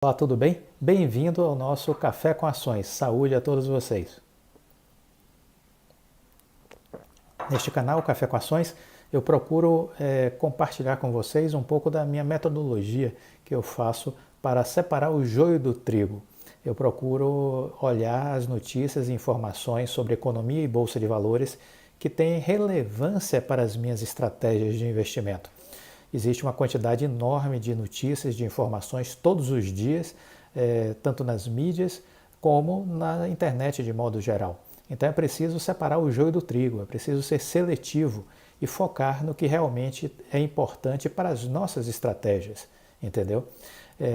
Olá, tudo bem? Bem-vindo ao nosso Café com Ações. Saúde a todos vocês. Neste canal, Café com Ações, eu procuro compartilhar com vocês um pouco da minha metodologia que eu faço para separar o joio do trigo. Eu procuro olhar as notícias e informações sobre economia e bolsa de valores que têm relevância para as minhas estratégias de investimento. Existe uma quantidade enorme de notícias, de informações todos os dias, tanto nas mídias como na internet de modo geral. Então é preciso separar o joio do trigo, é preciso ser seletivo e focar no que realmente é importante para as nossas estratégias, entendeu?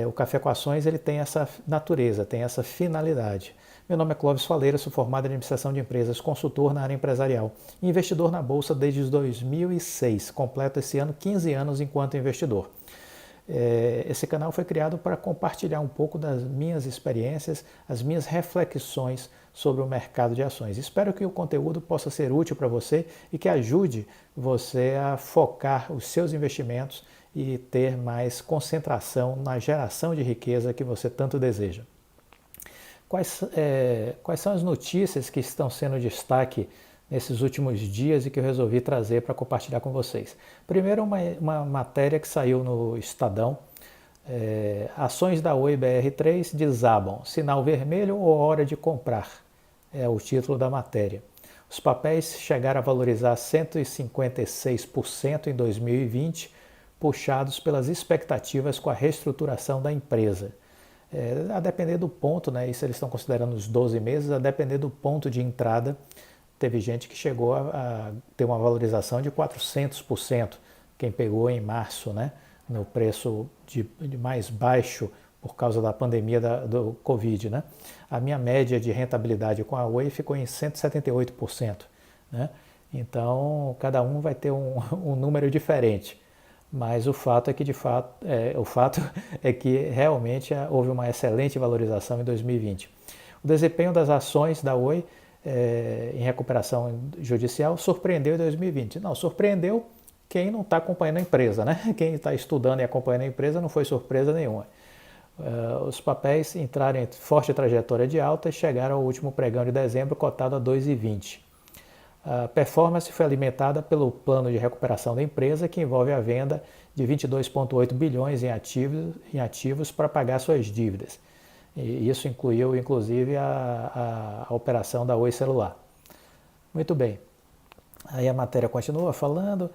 O Café com Ações ele tem essa natureza, tem essa finalidade. Meu nome é Clóvis Faleira, sou formado em administração de empresas, consultor na área empresarial, investidor na Bolsa desde 2006, completo esse ano 15 anos enquanto investidor. Esse canal foi criado para compartilhar um pouco das minhas experiências, as minhas reflexões sobre o mercado de ações. Espero que o conteúdo possa ser útil para você e que ajude você a focar os seus investimentos e ter mais concentração na geração de riqueza que você tanto deseja. Quais são as notícias que estão sendo destaque nesses últimos dias e que eu resolvi trazer para compartilhar com vocês? Primeiro, uma matéria que saiu no Estadão. Ações da Oi BR3 desabam, sinal vermelho ou hora de comprar? É o título da matéria. Os papéis chegaram a valorizar 156% em 2020, puxados pelas expectativas com a reestruturação da empresa. A depender do ponto, né, isso eles estão considerando os 12 meses, a depender do ponto de entrada, teve gente que chegou a ter uma valorização de 400%, quem pegou em março, né, no preço de mais baixo por causa da pandemia do Covid. Né? A minha média de rentabilidade com a Oi ficou em 178%. Né? Então, cada um vai ter um número diferente. Mas o fato é que realmente houve uma excelente valorização em 2020. O desempenho das ações da Oi em recuperação judicial surpreendeu em 2020. Não, surpreendeu quem não está acompanhando a empresa, né? Quem está estudando e acompanhando a empresa não foi surpresa nenhuma. Os papéis entraram em forte trajetória de alta e chegaram ao último pregão de dezembro cotado a 2,20. A performance foi alimentada pelo plano de recuperação da empresa, que envolve a venda de 22,8 bilhões em ativos para pagar suas dívidas. E isso incluiu, inclusive, a operação da Oi Celular. Muito bem. Aí a matéria continua falando.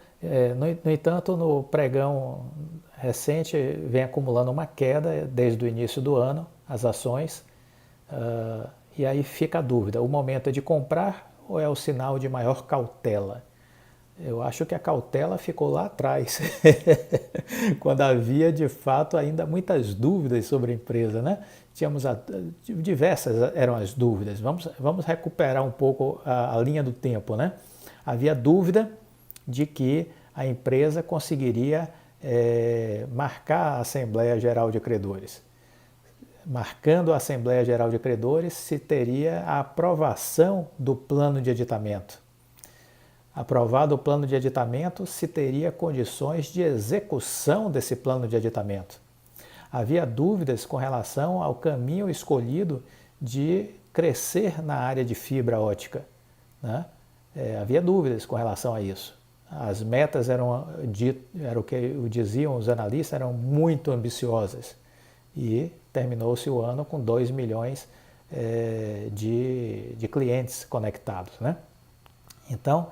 No entanto, no pregão recente, vem acumulando uma queda desde o início do ano, as ações. E aí fica a dúvida, o momento é de comprar ou é o sinal de maior cautela? Eu acho que a cautela ficou lá atrás, quando havia de fato ainda muitas dúvidas sobre a empresa, né? Diversas eram as dúvidas. Vamos recuperar um pouco a linha do tempo, né? Havia dúvida de que a empresa conseguiria marcar a Assembleia Geral de Credores. Marcando a Assembleia Geral de Credores, se teria a aprovação do plano de aditamento. Aprovado o plano de aditamento, se teria condições de execução desse plano de aditamento. Havia dúvidas com relação ao caminho escolhido de crescer na área de fibra ótica, né? Havia dúvidas com relação a isso. As metas eram o que diziam os analistas, eram muito ambiciosas. E terminou-se o ano com 2 milhões de clientes conectados, né? Então,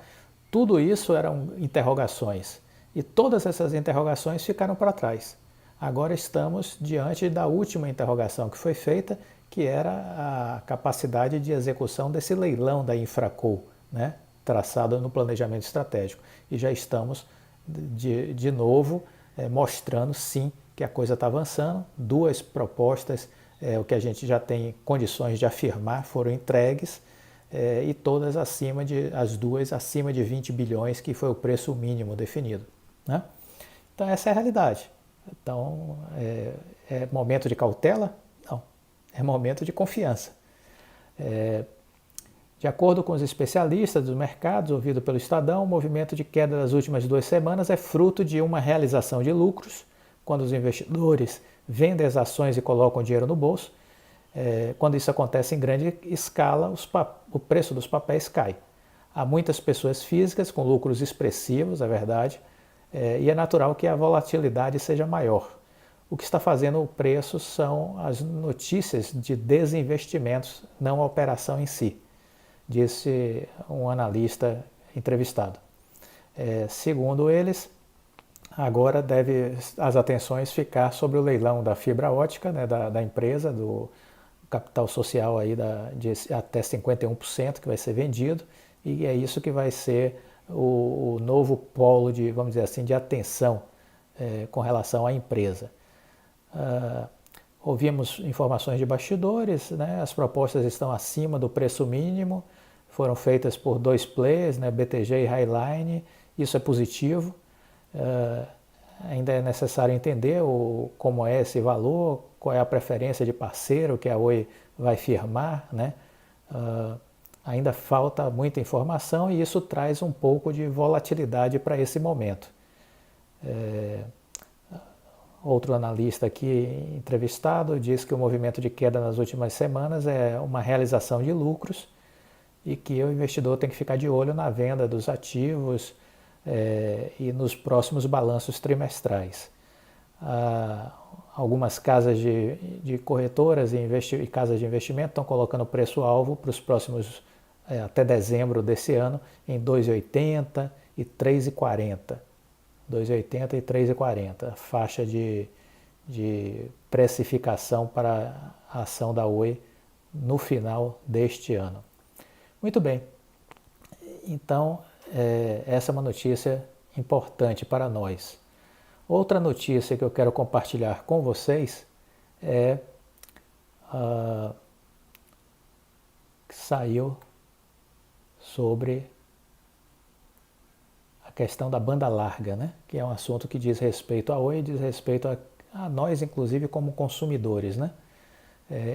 tudo isso eram interrogações. E todas essas interrogações ficaram para trás. Agora estamos diante da última interrogação que foi feita, que era a capacidade de execução desse leilão da Infraco, né? Traçado no planejamento estratégico. E já estamos, de novo, mostrando, sim, que a coisa está avançando. 2 propostas, o que a gente já tem condições de afirmar, foram entregues, e todas as duas acima de 20 bilhões, que foi o preço mínimo definido. Né? Então essa é a realidade. Então, é momento de cautela? Não, é momento de confiança. De acordo com os especialistas dos mercados, ouvido pelo Estadão, o movimento de queda das últimas 2 semanas é fruto de uma realização de lucros, quando os investidores vendem as ações e colocam dinheiro no bolso. Quando isso acontece em grande escala, o preço dos papéis cai. Há muitas pessoas físicas com lucros expressivos, é verdade, e é natural que a volatilidade seja maior. O que está fazendo o preço são as notícias de desinvestimentos, não a operação em si, disse um analista entrevistado. Segundo eles, agora deve as atenções ficar sobre o leilão da fibra ótica, né, da empresa, do capital social aí de até 51% que vai ser vendido, e é isso que vai ser o novo polo de, vamos dizer assim, de atenção com relação à empresa. Ouvimos informações de bastidores, né, as propostas estão acima do preço mínimo, foram feitas por dois players, né, BTG e Highline, isso é positivo. Ainda é necessário entender como é esse valor, qual é a preferência de parceiro que a Oi vai firmar, né? Ainda falta muita informação e isso traz um pouco de volatilidade para esse momento. Outro analista aqui entrevistado diz que o movimento de queda nas últimas semanas é uma realização de lucros e que o investidor tem que ficar de olho na venda dos ativos e nos próximos balanços trimestrais. Algumas casas de corretoras e casas de investimento estão colocando preço-alvo para os próximos, até dezembro desse ano, em 2,80 e 3,40. 2,80 e 3,40, faixa de precificação para a ação da Oi no final deste ano. Muito bem, então essa é uma notícia importante para nós. Outra notícia que eu quero compartilhar com vocês que saiu sobre a questão da banda larga, né? Que é um assunto que diz respeito a Oi e diz respeito a nós, inclusive, como consumidores, né?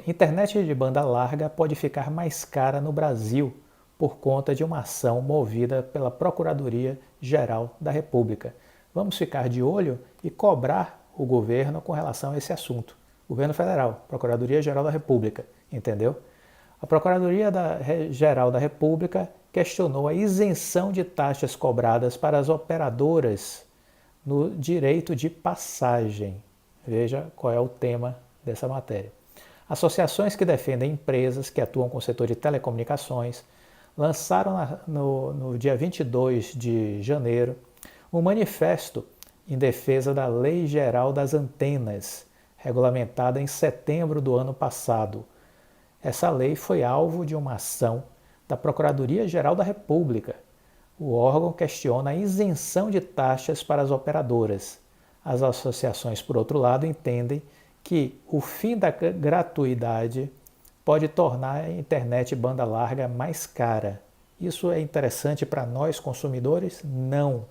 Internet de banda larga pode ficar mais cara no Brasil por conta de uma ação movida pela Procuradoria-Geral da República. Vamos ficar de olho e cobrar o governo com relação a esse assunto. Governo Federal, Procuradoria-Geral da República, entendeu? A Procuradoria-Geral da República questionou a isenção de taxas cobradas para as operadoras no direito de passagem. Veja qual é o tema dessa matéria. Associações que defendem empresas que atuam com o setor de telecomunicações lançaram no dia 22 de janeiro um manifesto em defesa da Lei Geral das Antenas, regulamentada em setembro do ano passado. Essa lei foi alvo de uma ação da Procuradoria-Geral da República. O órgão questiona a isenção de taxas para as operadoras. As associações, por outro lado, entendem que o fim da gratuidade pode tornar a internet banda larga mais cara. Isso é interessante para nós consumidores? Não.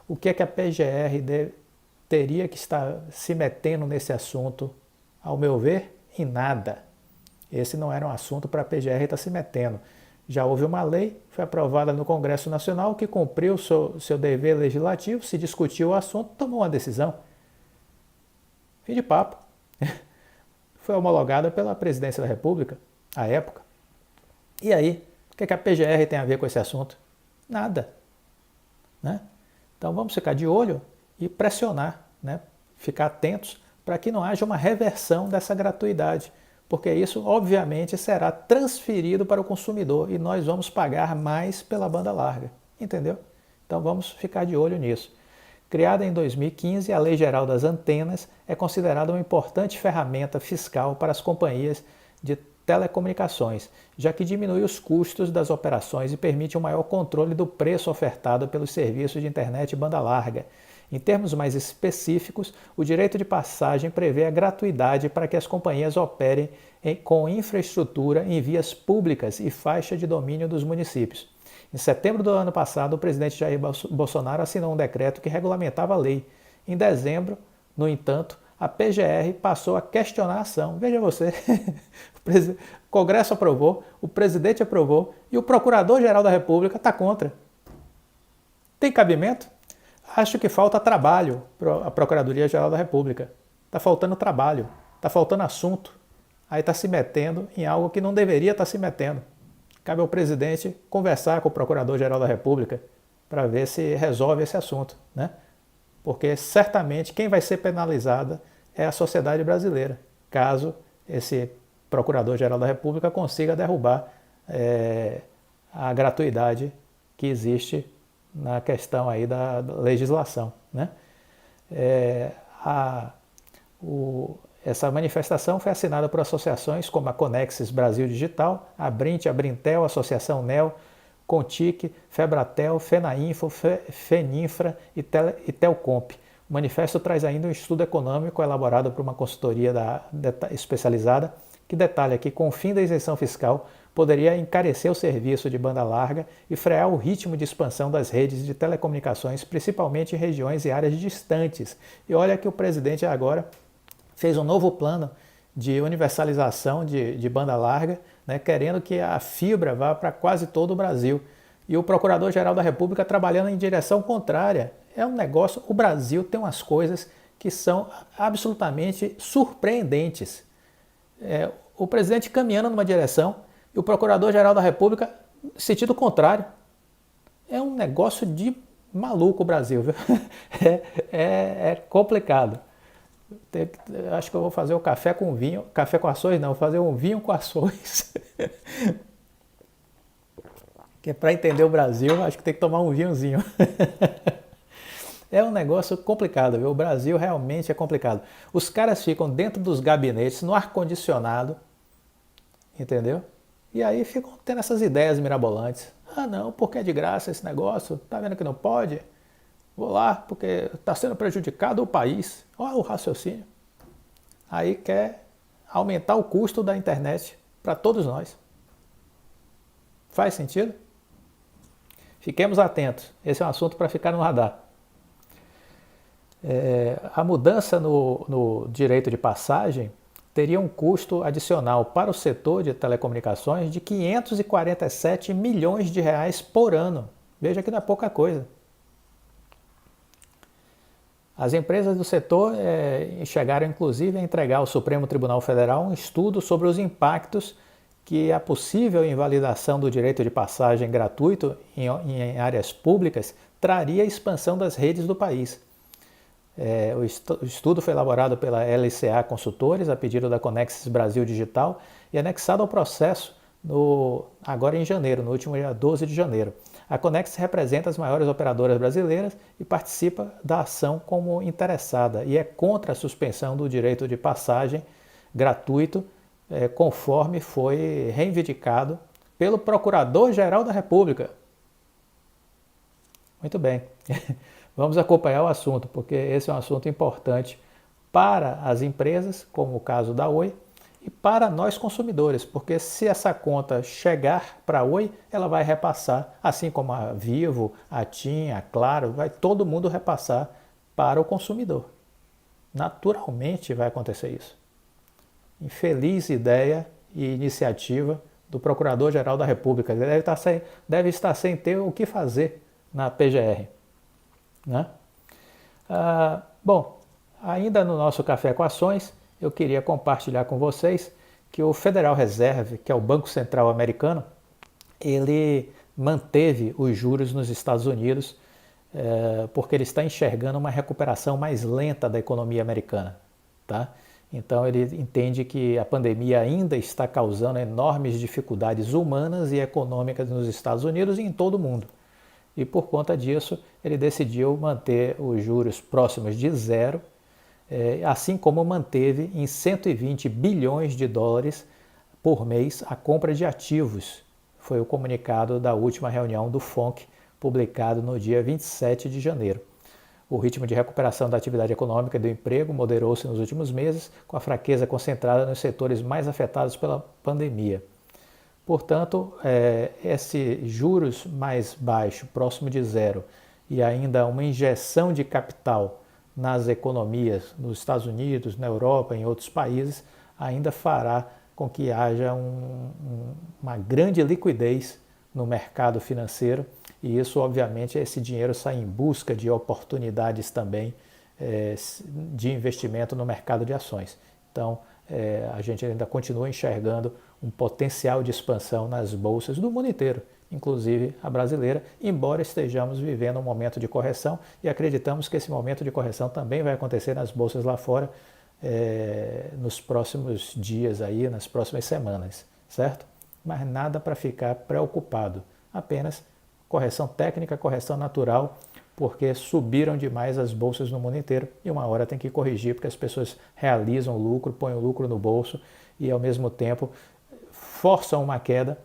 O que é que a PGR teria que estar se metendo nesse assunto? Ao meu ver, em nada. Esse não era um assunto para a PGR estar se metendo. Já houve uma lei, foi aprovada no Congresso Nacional, que cumpriu o seu dever legislativo, se discutiu o assunto, tomou uma decisão. Fim de papo. Foi homologada pela Presidência da República, à época. E aí, o que a PGR tem a ver com esse assunto? Nada. Né? Então vamos ficar de olho e pressionar, né? Ficar atentos para que não haja uma reversão dessa gratuidade, porque isso obviamente será transferido para o consumidor e nós vamos pagar mais pela banda larga, entendeu? Então vamos ficar de olho nisso. Criada em 2015, a Lei Geral das Antenas é considerada uma importante ferramenta fiscal para as companhias de telecomunicações, já que diminui os custos das operações e permite um maior controle do preço ofertado pelos serviços de internet banda larga. Em termos mais específicos, o direito de passagem prevê a gratuidade para que as companhias operem com infraestrutura em vias públicas e faixa de domínio dos municípios. Em setembro do ano passado, o presidente Jair Bolsonaro assinou um decreto que regulamentava a lei. Em dezembro, no entanto, a PGR passou a questionar a ação. Veja você, o Congresso aprovou, o presidente aprovou e o Procurador-Geral da República está contra. Tem cabimento? Acho que falta trabalho para a Procuradoria-Geral da República. Está faltando trabalho, está faltando assunto. Aí está se metendo em algo que não deveria estar se metendo. Cabe ao presidente conversar com o Procurador-Geral da República para ver se resolve esse assunto, né? Porque certamente quem vai ser penalizada é a sociedade brasileira, caso esse Procurador-Geral da República consiga derrubar a gratuidade que existe na questão aí da legislação, né? Essa manifestação foi assinada por associações como a Conexis Brasil Digital, a Brint, a Brintel, a Associação NEL, Contic, Febratel, Fenainfo, Feninfra e Telcomp. O manifesto traz ainda um estudo econômico elaborado por uma consultoria especializada que detalha que, com o fim da isenção fiscal, poderia encarecer o serviço de banda larga e frear o ritmo de expansão das redes de telecomunicações, principalmente em regiões e áreas distantes. E olha que o presidente agora fez um novo plano de universalização de banda larga, né, querendo que a fibra vá para quase todo o Brasil. E o Procurador-Geral da República trabalhando em direção contrária. É um negócio, o Brasil tem umas coisas que são absolutamente surpreendentes. O presidente caminhando numa direção e o Procurador-Geral da República sentido contrário. É um negócio de maluco o Brasil, viu? É complicado. Acho que eu vou fazer o café com vinho, café com ações não, vou fazer um vinho com ações. Que é para entender o Brasil, acho que tem que tomar um vinhozinho. É um negócio complicado, viu? O Brasil realmente é complicado. Os caras ficam dentro dos gabinetes, no ar-condicionado, entendeu? E aí ficam tendo essas ideias mirabolantes. Ah não, porque é de graça esse negócio, tá vendo que não pode? Vou lá porque está sendo prejudicado o país. Olha o raciocínio. Aí quer aumentar o custo da internet para todos nós. Faz sentido? Fiquemos atentos. Esse é um assunto para ficar no radar. A mudança no direito de passagem teria um custo adicional para o setor de telecomunicações de 547 milhões de reais por ano. Veja que não é pouca coisa. As empresas do setor chegaram inclusive a entregar ao Supremo Tribunal Federal um estudo sobre os impactos que a possível invalidação do direito de passagem gratuito em áreas públicas traria à expansão das redes do país. O estudo foi elaborado pela LCA Consultores, a pedido da Conexis Brasil Digital, e anexado ao processo agora em janeiro, no último dia 12 de janeiro. A Conexis representa as maiores operadoras brasileiras e participa da ação como interessada e é contra a suspensão do direito de passagem gratuito, conforme foi reivindicado pelo Procurador-Geral da República. Muito bem. Vamos acompanhar o assunto, porque esse é um assunto importante para as empresas, como o caso da Oi, e para nós consumidores, porque se essa conta chegar para a Oi, ela vai repassar, assim como a Vivo, a TIM, a Claro, vai todo mundo repassar para o consumidor. Naturalmente vai acontecer isso. Infeliz ideia e iniciativa do Procurador-Geral da República. Ele deve estar sem ter o que fazer na PGR. Né? Bom, ainda no nosso Café com Ações, eu queria compartilhar com vocês que o Federal Reserve, que é o Banco Central americano, ele manteve os juros nos Estados Unidos porque ele está enxergando uma recuperação mais lenta da economia americana. Tá? Então ele entende que a pandemia ainda está causando enormes dificuldades humanas e econômicas nos Estados Unidos e em todo o mundo. E por conta disso, ele decidiu manter os juros próximos de zero, assim como manteve em 120 bilhões de dólares por mês a compra de ativos. Foi o comunicado da última reunião do FONC, publicado no dia 27 de janeiro. O ritmo de recuperação da atividade econômica e do emprego moderou-se nos últimos meses, com a fraqueza concentrada nos setores mais afetados pela pandemia. Portanto, esse juros mais baixo, próximo de zero, e ainda uma injeção de capital nas economias nos Estados Unidos, na Europa e em outros países, ainda fará com que haja uma grande liquidez no mercado financeiro e isso, obviamente, esse dinheiro sai em busca de oportunidades também de investimento no mercado de ações. Então, a gente ainda continua enxergando um potencial de expansão nas bolsas do mundo inteiro, inclusive a brasileira, embora estejamos vivendo um momento de correção e acreditamos que esse momento de correção também vai acontecer nas bolsas lá fora nos próximos dias aí, nas próximas semanas, certo? Mas nada para ficar preocupado, apenas correção técnica, correção natural, porque subiram demais as bolsas no mundo inteiro e uma hora tem que corrigir porque as pessoas realizam o lucro, põem o lucro no bolso e ao mesmo tempo forçam uma queda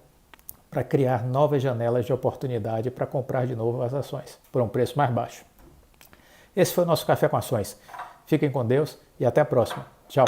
para criar novas janelas de oportunidade para comprar de novo as ações por um preço mais baixo. Esse foi o nosso Café com Ações. Fiquem com Deus e até a próxima. Tchau!